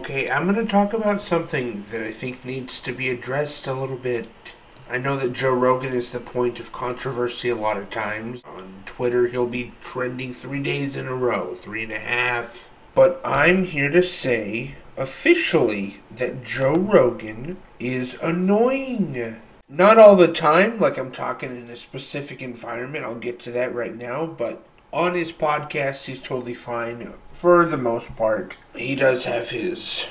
Okay, I'm going to talk about something that I think needs to be addressed a little bit. I know that Joe Rogan is the point of controversy a lot of times. On Twitter, he'll be trending 3 days in a row, 3.5. But I'm here to say, officially, that Joe Rogan is annoying. Not all the time, like I'm talking in a specific environment. I'll get to that right now, but on his podcast, he's totally fine for the most part. He does have his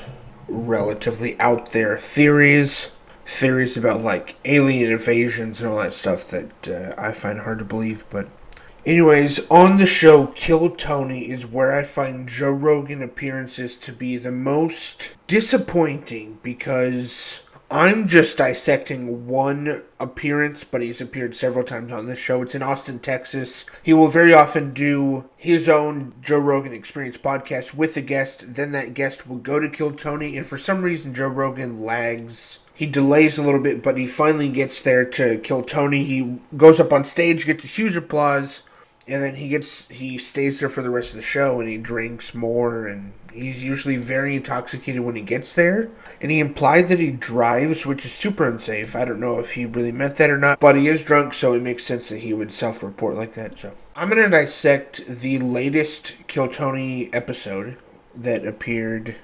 relatively out there theories about like alien invasions and all that stuff that I find hard to believe. But anyways, on the show Kill Tony is where I find Joe Rogan appearances to be the most disappointing, because I'm just dissecting one appearance, but he's appeared several times on this show. It's in Austin, Texas. He will very often do his own Joe Rogan Experience podcast with a guest. Then that guest will go to Kill Tony, and for some reason Joe Rogan lags. He delays a little bit, but he finally gets there to Kill Tony. He goes up on stage, gets a huge applause, and then he stays there for the rest of the show, and he drinks more, and he's usually very intoxicated when he gets there. And he implied that he drives, which is super unsafe. I don't know if he really meant that or not, but he is drunk, so it makes sense that he would self-report like that. So I'm going to dissect the latest Kill Tony episode that appeared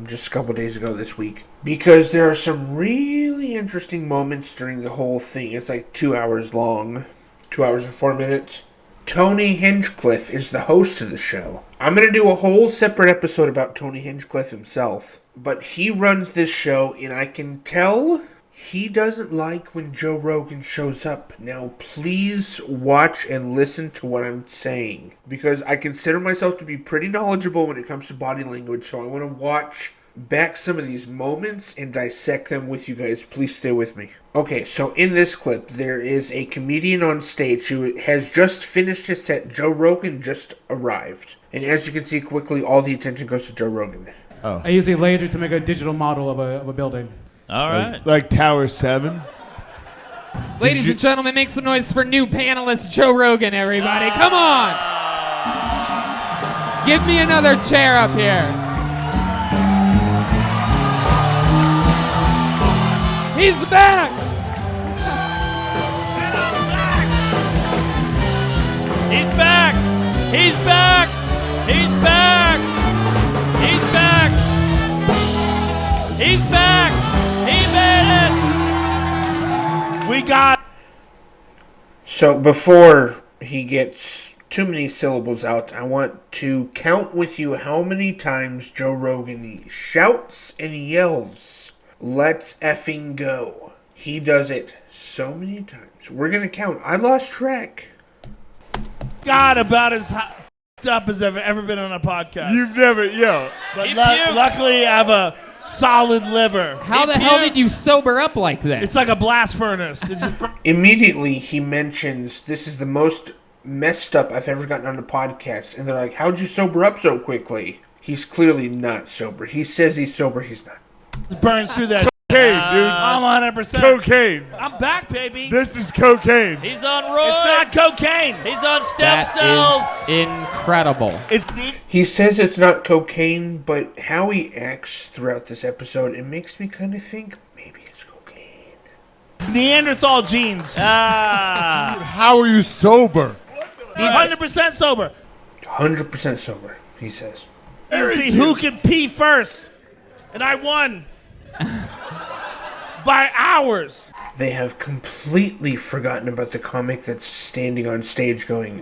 just a couple days ago this week, because there are some really interesting moments during the whole thing. It's like 2 hours long, 2 hours and 4 minutes. Tony Hinchcliffe is the host of the show. I'm going to do a whole separate episode about Tony Hinchcliffe himself, but he runs this show, and I can tell he doesn't like when Joe Rogan shows up. Now, please watch and listen to what I'm saying, because I consider myself to be pretty knowledgeable when it comes to body language, so I want to watch back some of these moments and dissect them with you guys. Please stay with me. Okay, so in this clip, there is a comedian on stage who has just finished his set. Joe Rogan just arrived. And as you can see quickly, all the attention goes to Joe Rogan. Oh. I use a laser to make a digital model of a building. All right. Like Tower 7? Ladies and gentlemen, make some noise for new panelist Joe Rogan, everybody. Come on! Give me another chair up here. He's back! He's back! He's back! He's back! He's back! He's back! He made it! We got... So before he gets too many syllables out, I want to count with you how many times Joe Rogan shouts and yells, "Let's effing go." He does it so many times. We're going to count. I lost track. God, about as f***ed up as I've ever been on a podcast. You've never, But luckily I have a solid liver. How the hell did you sober up like this? It's like a blast furnace. It's just Immediately he mentions, "This is the most messed up I've ever gotten on a podcast." And they're like, "How'd you sober up so quickly?" He's clearly not sober. He says he's sober. He's not. burns through that cocaine, dude. I'm 100% cocaine. I'm back, baby. This is cocaine. He's on roids. It's not cocaine. He's on stem cells. Is incredible. He says it's not cocaine, but how he acts throughout this episode, it makes me kind of think maybe it's cocaine. It's Neanderthal genes. How are you sober? He's 100% sober. 100% sober, he says. Let's see who can pee first. And I won. By hours. They have completely forgotten about the comic that's standing on stage going,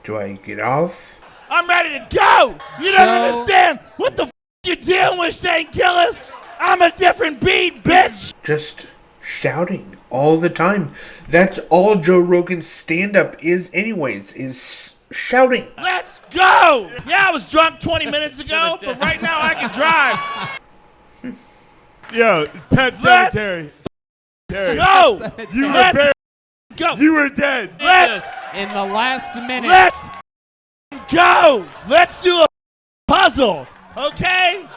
do I get off? I'm ready to go. You don't understand what the you're dealing with, Shane Gillis. I'm a different beat, bitch. Just shouting all the time. That's all Joe Rogan's stand-up is anyways, is shouting. Let's go. Yeah, I was drunk 20 minutes ago, but right now I can drive. Yo, Pet Cemetery. Go! You were go. You were dead. Let's in the last minute. Let's go. Let's do a puzzle, okay?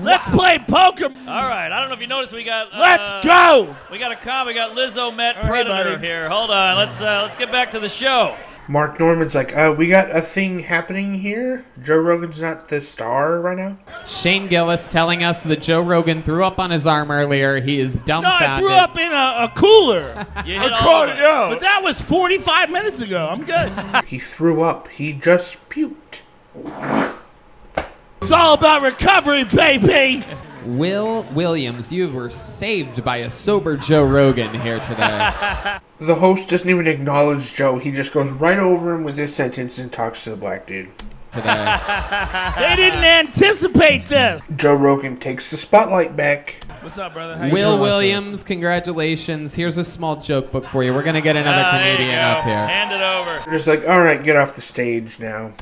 Let's play poker. All right. I don't know if you noticed, we got. Let's go. We got a We got Lizzo met All right, Predator buddy. here. Hold on. Let's get back to the show. Mark Norman's like, we got a thing happening here. Joe Rogan's not the star right now. Shane Gillis telling us that Joe Rogan threw up on his arm earlier. He is No, dumbfounded. I threw up in a cooler. You hit all of it. But that was 45 minutes ago. I'm good. He threw up. He just puked. It's all about recovery, baby. Will Williams, you were saved by a sober Joe Rogan here today. The host doesn't even acknowledge Joe. He just goes right over him with his sentence and talks to the black dude. Today. They didn't anticipate this. Joe Rogan takes the spotlight back. What's up, brother? How you Will doing? Williams, congratulations. Here's a small joke book for you. We're going to get another There you comedian go. up here. Hand it over. They're just like, all right, get off the stage now.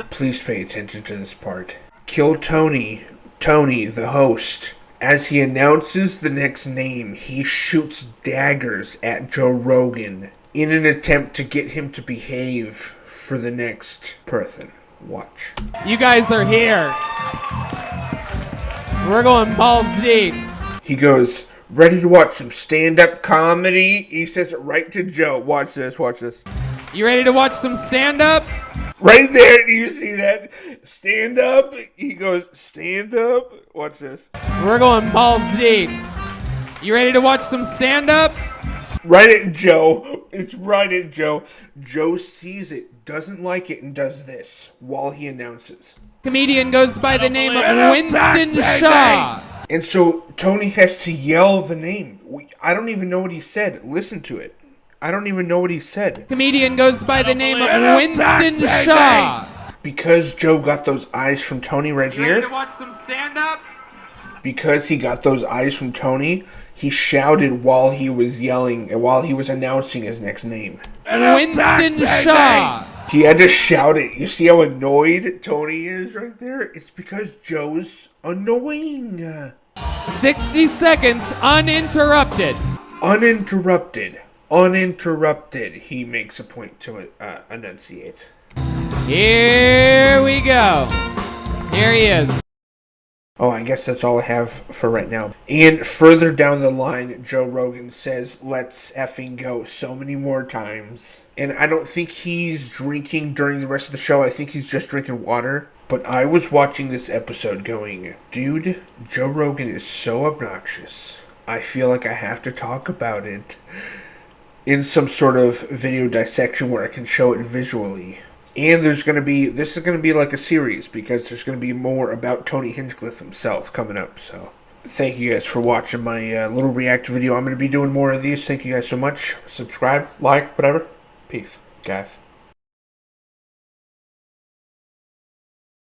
Please pay attention to this part. Kill Tony, the host. As he announces the next name, he shoots daggers at Joe Rogan in an attempt to get him to behave for the next person. Watch. You guys are here. We're going balls deep. He goes, ready to watch some stand-up comedy? He says it right to Joe. Watch this, watch this. You ready to watch some stand-up? Right there, do you see that? Stand up. He goes, stand up. Watch this. We're going balls deep. You ready to watch some stand-up? Right at Joe. It's right at Joe. Joe sees it, doesn't like it, and does this while he announces. Comedian goes by the name of believe Winston Shaw. And so Tony has to yell the name. I don't even know what he said. Listen to it. I don't even know what he said. Comedian goes by the name of believe Winston Shaw. Because Joe got those eyes from Tony right You ready here, to watch some stand-up? because he got those eyes from Tony, he shouted while he was yelling, while he was announcing his next name. Winston Shaw. He had to shout it. You see how annoyed Tony is right there? It's because Joe's annoying. 60 seconds uninterrupted. Uninterrupted, he makes a point to enunciate. Here we go. Here he is. Oh, I guess that's all I have for right now. And further down the line, Joe Rogan says, let's effing go so many more times. And I don't think he's drinking during the rest of the show. I think he's just drinking water. But I was watching this episode going, dude, Joe Rogan is so obnoxious. I feel like I have to talk about it in some sort of video dissection where I can show it visually. And this is going to be like a series, because there's going to be more about Tony Hinchcliffe himself coming up. So thank you guys for watching my little react video. I'm going to be doing more of these. Thank you guys so much. Subscribe, like, whatever. Peace, guys.